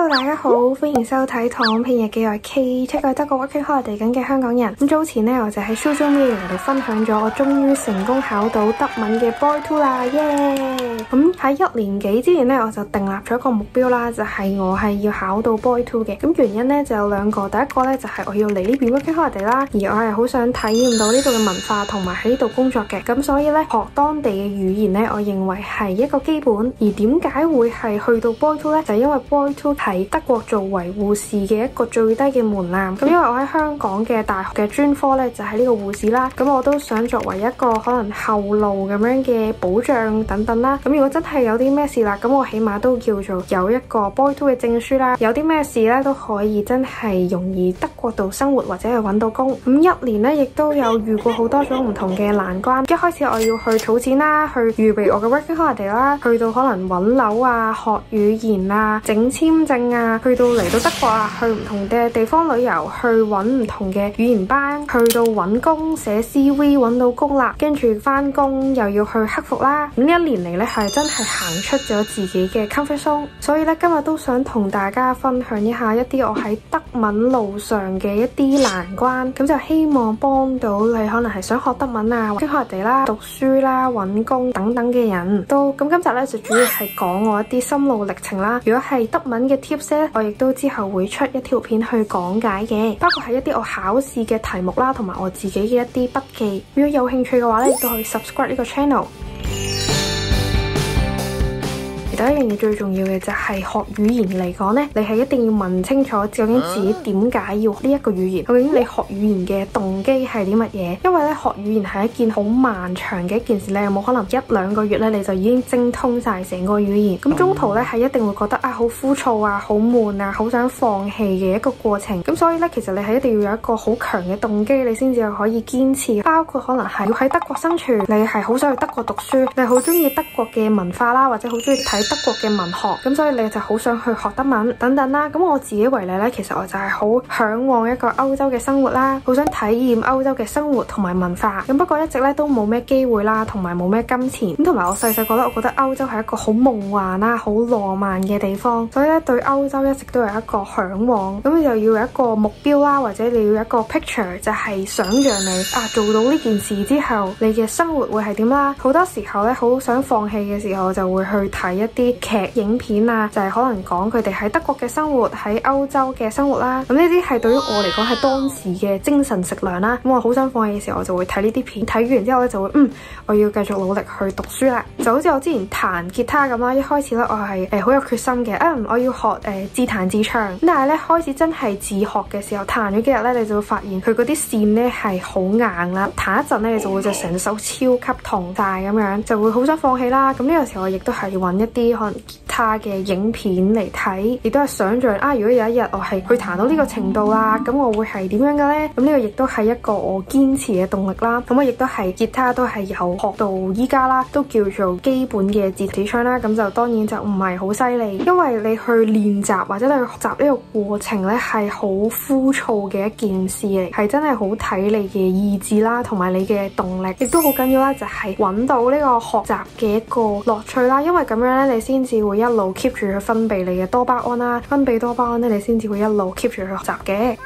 Hello， 大家好，歡迎收睇躺平日記，我係 K， 出個德國 working holiday 緊嘅香港人。咁早前呢，我就喺 social media 度分享咗我終於成功考到德文嘅 Boy2 啦，耶！咁喺1年幾之前呢，我就訂立咗一個目標啦，就係我係要考到 Boy2 嘅。咁原因呢就有兩個，第一個呢就係我要嚟呢邊 working holiday 啦，而我係好想體驗到呢度嘅文化同埋喺呢度工作嘅。咁所以呢，學當地嘅語言呢，我認為係一個基本。而點解會係去到 Boy2 呢？就係因為 Boy2 喺德國作為護士嘅一個最低嘅門檻。咁因為我喺香港嘅大學嘅專科呢，就係呢個護士啦。咁我都想作為一個可能後路咁樣嘅保障等等啦。咁如果真係有啲咩事啦，咁我起碼都叫做有一個 Boy2 嘅證書啦。有啲咩事呢，都可以真係容易德國度生活或者係揾到工。咁1年呢，亦都有遇過好多種唔同嘅難關。一開始我要去儲錢啦，去預備我嘅 working holiday 啦，去到可能揾樓啊、學語言啊、整簽證啊，去到嚟到德國啊，去唔同嘅地方旅遊，去揾唔同嘅語言班，去到揾工寫 CV 揾到工啦，跟住翻工又要去克服啦。咁呢1年嚟呢，係真係行出咗自己嘅 comfort zone。所以呢，今日都想同大家分享一下一啲我喺德文路上嘅一啲難關，咁就希望幫到你可能係想學德文啊、working holiday啦、讀書啦、揾工等等嘅人都。咁今集呢，就主要係講我一啲心路歷程啦。如果係德文嘅 tips 咧，我亦都之後會出一條片去講解嘅，包括係一啲我考試嘅題目啦，同埋我自己嘅一啲筆記。如果有興趣嘅話咧，亦都可以 subscribe 呢個 channel。第一樣嘢最重要嘅就係學語言嚟講呢，你係一定要問清楚究竟自己點解要呢一個語言，究竟你學語言嘅動機係啲乜嘢？因為咧學語言係一件好漫長嘅一件事，你有冇可能1-2個月咧你就已經精通晒成個語言？咁中途咧係一定會覺得啊好枯燥啊、好悶啊、好想放棄嘅一個過程。咁所以咧其實你係一定要有一個好強嘅動機，你先至可以堅持。包括可能係要喺德國生存，你係好想去德國讀書，你係好中意德國嘅文化啦，或者好中意睇德國嘅文學，咁所以你就好想去學德文等等啦。咁我自己為例咧，其實我就係好向往一個歐洲嘅生活啦，好想體驗歐洲嘅生活同埋文化。咁不過一直咧都冇咩機會啦，同埋冇咩金錢。咁同埋我細細個咧，我覺得歐洲係一個好夢幻啦、好浪漫嘅地方，所以咧對歐洲一直都有一個向往。咁就要有一個目標啦，或者你要有一個 picture， 就係想像你做到呢件事之後，你嘅生活會係點啦。好多時候咧，好想放棄嘅時候，就會去睇一啲影片啊，就係可能講佢哋喺德國嘅生活，喺歐洲嘅生活啦。咁呢啲係對於我嚟講係當時嘅精神食糧啦。咁我好想放棄嘅時候，我就會睇呢啲片，睇完之後咧就會我要繼續努力去讀書啦。就好似我之前彈吉他咁啦，一開始咧我係好有決心嘅，我要學自彈自唱。咁但係咧開始真係自學嘅時候，彈咗幾日咧，你就會發現佢嗰啲線咧係好硬啦，彈一陣咧你就會就成手超級痛晒咁樣，就會好想放棄啦。咁呢個時候我亦都係揾一啲可能吉他嘅影片嚟睇，亦都係想像如果有一日我係去彈到呢個程度啦，咁我會係點樣嘅呢？咁呢個亦都係一個我堅持嘅動力啦。咁我亦都係吉他都係有學到依家啦，都叫做基本嘅自彈自唱啦。咁就當然就唔係好犀利，因為你去練習或者你去學習呢個過程咧係好枯燥嘅一件事嚟，係真係好睇你嘅意志啦，同埋你嘅動力，亦都好緊要啦。就係揾到呢個學習嘅一個樂趣啦，因為咁樣咧你先至會一路 keep 住去分泌你嘅多巴胺啦，分泌多巴胺咧，你先至會一路 keep 住去學習嘅。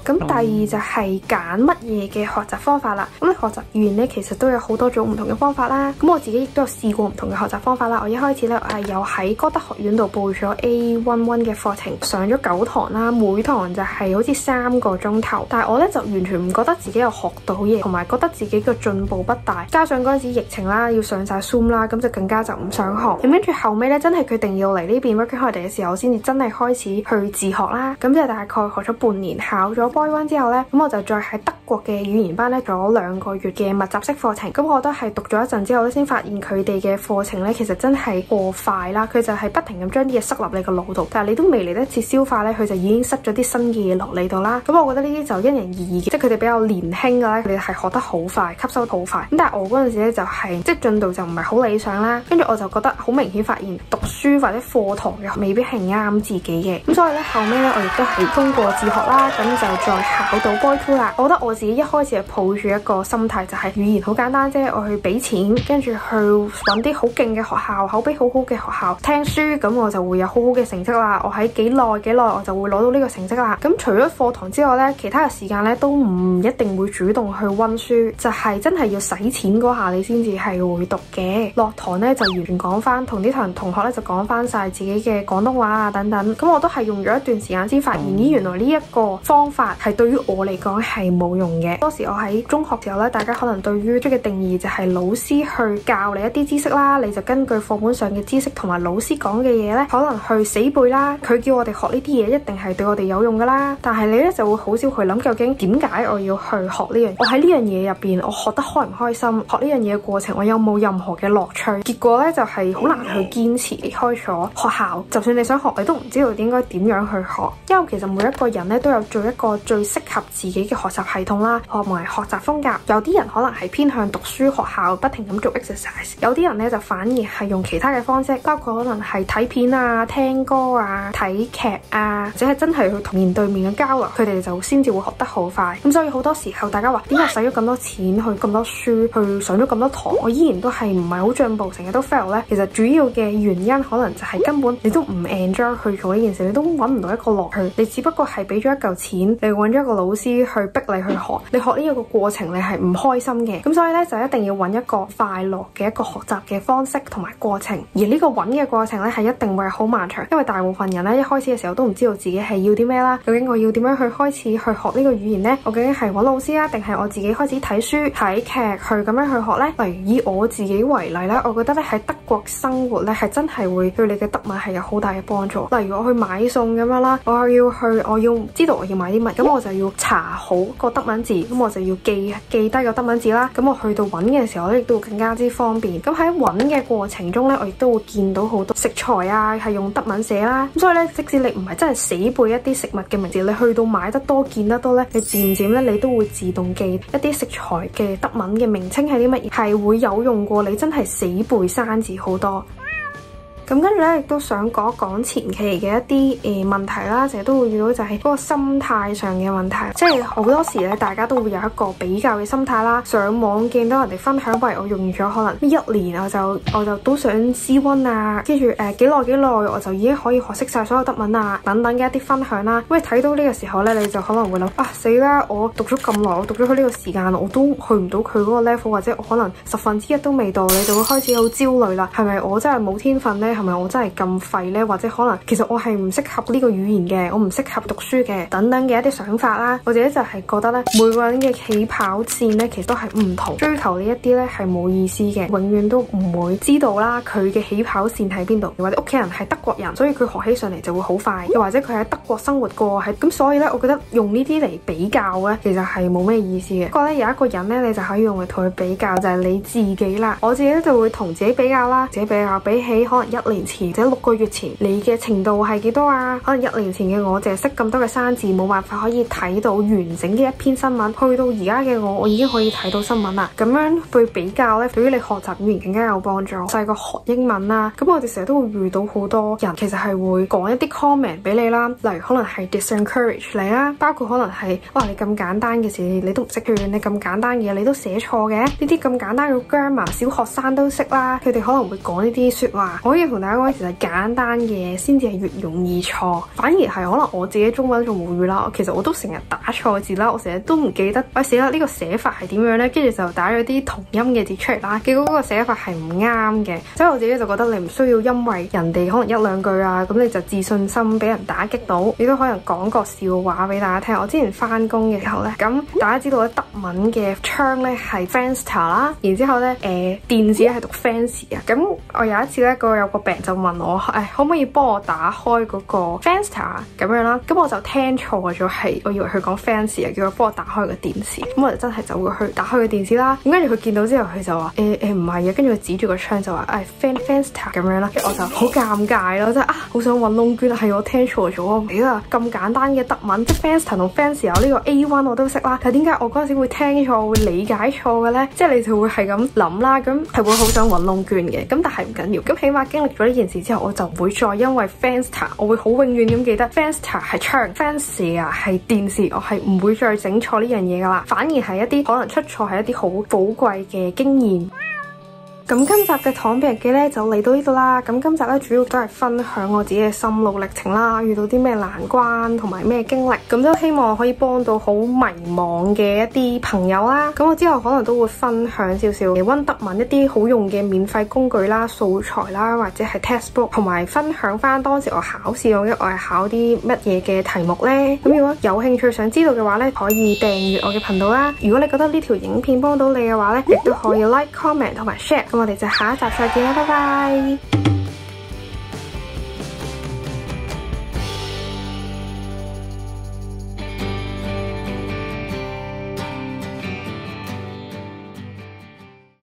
咁第二就係揀乜嘢嘅學習方法啦。咁你學習語言咧，其實都有好多種唔同嘅方法啦。咁我自己亦都有試過唔同嘅學習方法啦。我一開始咧，我係有喺歌德學院度報咗 A11 嘅課程，上咗9堂啦，每堂就係好似3個鐘頭。但係我咧就完全唔覺得自己有學到嘢，同埋覺得自己個進步不大。加上嗰陣時疫情啦，要上晒 Zoom 啦，咁就更加就唔想學。咁跟住後尾咧，真係決定要嚟呢邊 working holiday 嘅時候，先至真係開始去自學啦。咁就大概學咗半年，考咗Boy1之後咧，咁我就再喺德國嘅語言班咧做咗2個月嘅密集式課程。咁我都係讀咗一陣之後咧，先發現佢哋嘅課程咧其實真係過快啦。佢就係不停咁將啲嘢塞入你個腦度，但係你都未嚟得切消化咧，佢就已經塞咗啲新嘅嘢落你度啦。咁我覺得呢啲就因人而異嘅，即係佢哋比較年輕嘅咧，佢哋係學得好快，吸收得好快。咁但係我嗰陣時咧就係即係進度就唔係好理想啦。跟住我就覺得好明顯發現讀書或者課堂嘅未必係啱自己嘅。咁所以咧後尾咧我亦都係通過自學啦，咁就再考到 Boy 2啦。我覺得我自己一開始係抱住一個心態，就係語言好簡單啫，我去俾錢，跟住去揾啲好勁嘅學校，口碑好好嘅學校聽書，咁我就會有好好嘅成績啦。我喺幾耐我就會攞到呢個成績啦。咁除咗課堂之外呢，其他嘅時間呢都唔一定會主動去溫書，就係真係要使錢嗰下你先至係會讀嘅。落堂呢就完全講翻，同啲同學呢就講翻晒自己嘅廣東話啊等等。咁我都係用咗一段時間先發現，咦，原來呢一個方法係對於我嚟講係冇用嘅。當時我喺中學時候呢，大家可能對於嘅定義就係老師去教你一啲知識啦，你就根據課本上嘅知識同埋老師講嘅嘢呢，可能去死背啦。佢叫我哋學呢啲嘢，一定係對我哋有用噶啦。但係你呢就會好少去諗，究竟點解我要去學呢樣？我喺呢樣嘢入邊，我學得開唔開心？學呢樣嘢嘅過程，我有冇任何嘅樂趣？結果呢就係好難去堅持。離開咗學校，就算你想學，你都唔知道應該點樣去學。因為其實每一個人呢都有做一個最適合自己嘅學習系統啦，同埋學習風格。有啲人可能係偏向讀書學校，不停咁做 exercise；有啲人呢就反而係用其他嘅方式，包括可能係睇片啊、聽歌啊、睇劇啊，或者係真係去同面對面嘅交流，佢哋就先至會學得好快。咁所以好多時候，大家話點解使咗咁多錢去咁多書，去上咗咁多堂，我依然都係唔係好進步，成日都 fail 呢？其實主要嘅原因可能就係根本你都唔 enjoy 去做呢件事，你都揾唔到一個樂趣。你只不過係俾咗一嚿錢，你揾咗一個老師去逼你去學，你學呢一個過程你係唔開心嘅。咁所以呢，就一定要揾一個快樂嘅一個學習嘅方式同埋過程。而呢個揾嘅過程呢，係一定會好漫長，因為大部分人呢，一開始嘅時候都唔知道自己係要啲咩啦。究竟我要點樣去開始去學呢個語言呢？我究竟係揾老師啊，定係我自己開始睇書睇劇去咁樣去學呢？例如以我自己為例啦，我覺得咧喺德國生活咧係真係會對你嘅德文係有好大嘅幫助。例如我去買餸咁樣啦，我要知道我要買啲乜，咁我就要查好個德文字，咁我就要記低個德文字啦。咁我去到揾嘅時候咧，亦都會更加之方便。咁喺揾嘅過程中咧，我亦都會見到好多食材啊，係用德文寫啦。咁所以咧，即使你唔係真係死背一啲食物嘅名字，你去到買得多見得多咧，你漸漸咧你都會自動記一啲食材嘅德文嘅名稱係啲乜嘢，係會有用過你真係死背生字好多。咁跟住咧，亦都想講一講前期嘅一啲問題啦，成日都會遇到就係嗰個心態上嘅問題，即係好多時咧，大家都會有一個比較嘅心態啦。上網見到人哋分享，喂，我用咗可能1年，我就都想 C1啊，跟住幾耐我就已經可以學識晒所有德文啊，等等嘅一啲分享啦。咁你睇到呢個時候咧，你就可能會諗啊，死啦！我讀咗咁耐，我讀咗佢呢個時間，我都去唔到佢嗰個 level， 或者我可能1/10都未到，你就會開始好焦慮啦。係咪我真係冇天分呢？係咪我真係咁廢呢？或者可能其實我係唔適合呢個語言嘅，我唔適合讀書嘅，等等嘅一啲想法啦。我自己就係覺得咧，每個人嘅起跑線咧，其實都係唔同，追求呢一啲咧係冇意思嘅，永遠都唔會知道啦佢嘅起跑線喺邊度。或者屋企人係德國人，所以佢學起上嚟就會好快，又或者佢喺德國生活過，咁所以咧，我覺得用呢啲嚟比較咧，其實係冇咩意思嘅。不過咧，有一個人咧，你就可以用嚟同佢比較，就係你自己啦。我自己咧就會同自己比較啦，自己比較比起可能1年前或者6個月前，你嘅程度係幾多啊？可能1年前嘅我淨係識咁多嘅生字，冇辦法可以睇到完整嘅一篇新聞。去到而家嘅我已經可以睇到新聞啦。咁樣去比較咧，對於你學習語言更加有幫助。細個學英文啦，咁我哋成日都會遇到好多人，其實係會講一啲 comment 俾你啦，例如可能係 discourage 你啦，包括可能係哇你咁簡單嘅事你都唔識串，你咁簡單嘅嘢你都寫錯嘅，呢啲咁簡單嘅 grammar 小學生都識啦。佢哋可能會講呢啲説話。我可以同大家講，其實簡單嘅嘢先至係越容易錯，反而係可能我自己中文做母語啦，其實我都成日打錯字啦，我成日都唔記得喂死啦呢個寫法係點樣呢？跟住就打咗啲同音嘅字出嚟啦，結果嗰個寫法係唔啱嘅。所以我自己就覺得你唔需要因為人哋可能1-2句啊，咁你就自信心俾人打擊到，你都可能講個笑話俾大家聽。我之前翻工嘅時候呢，咁大家知道咧德文嘅窗呢係 Fenster 啦，然之後呢電子係讀 Fancy 啊。咁我有一次呢，有個病人就問我，可唔可以幫我打開嗰個 Fenster 咁樣啦？咁我就聽錯咗，係我以為佢講 Fancy 啊，叫佢幫我打開個電視。咁我就真係走過去打開個電視啦。咁跟住佢見到之後，佢就話唔係啊，跟住佢指住個窗就話Fenster 咁樣啦。跟住我就好尷尬咯，即係好想揾窿捐，係我聽錯咗。死啦，咁簡單嘅德文，即係 Fenster 同 Fancy 有呢個 A1 我都識啦。但係點解我嗰陣時會聽錯，會理解錯嘅咧？即係你就會係咁諗啦，咁係會好想揾窿捐嘅。咁但係唔緊要，咁起碼經歷咗呢件事之後，我就唔會再因為 Friendster， 我會好永遠咁記得 Friendster 係槍，Friendster 啊係電視，我係唔會再整錯呢樣嘢噶啦，反而係一啲可能出錯係一啲好寶貴嘅經驗。咁今集嘅躺平日記咧就嚟到呢度啦。咁今集咧主要都係分享我自己嘅心路歷程啦，遇到啲咩難關同埋咩經歷，咁都希望可以幫到好迷茫嘅一啲朋友啦。咁我之後可能都會分享少少溫德文一啲好用嘅免費工具啦、素材啦，或者係 textbook， 同埋分享翻當時我考試我係考啲乜嘢嘅題目呢。咁如果有興趣想知道嘅話咧，可以訂閱我嘅頻道啦。如果你覺得呢條影片幫到你嘅話咧，亦都可以 like、comment 同埋 share。咁我哋就下一集再見啦，拜拜。